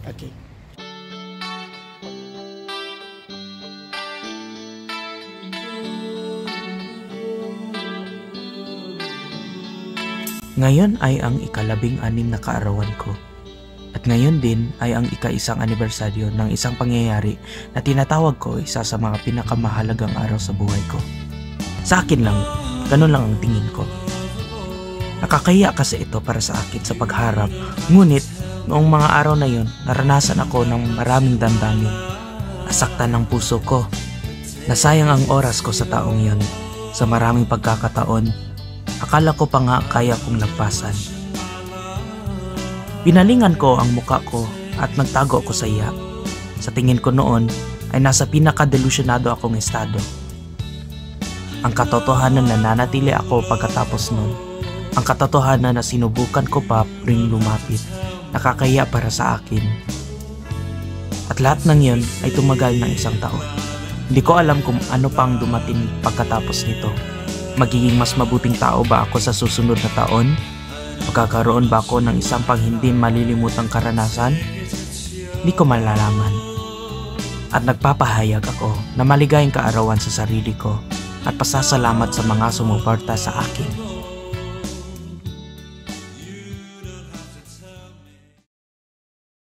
Okay. Ngayon ay ang ika-16 na kaarawan ko. At ngayon din ay ang ika-1 anibersaryo ng isang pangyayari na tinatawag ko isa sa mga pinakamahalagang araw sa buhay ko. Sa akin lang, ganun lang ang tingin ko. Nakakahiya kasi ito para sa akin sa pagharap, ngunit noong mga araw na yun, naranasan ako ng maraming damdamin. Nasaktan ng puso ko. Nasayang ang oras ko sa taong yun. Sa maraming pagkakataon, akala ko pa nga kaya kong lagpasan. Pinalingan ko ang muka ko at nagtago ako sa iya. Sa tingin ko noon ay nasa pinaka-delusyonado akong estado. Ang katotohanan na nanatili ako pagkatapos nun. Ang katotohanan na sinubukan ko pa ring lumapit. Nakakahiya para sa akin. At lahat ng yun ay tumagal ng 1 taon. Hindi ko alam kung ano pang dumating pagkatapos nito. Magiging mas mabuting tao ba ako sa susunod na taon? Magkakaroon ba ako ng isang pang hindi malilimutang karanasan? Hindi ko malalaman. At nagpapahayag ako na maligayang kaarawan sa sarili ko at pasasalamat sa mga sumuporta sa akin.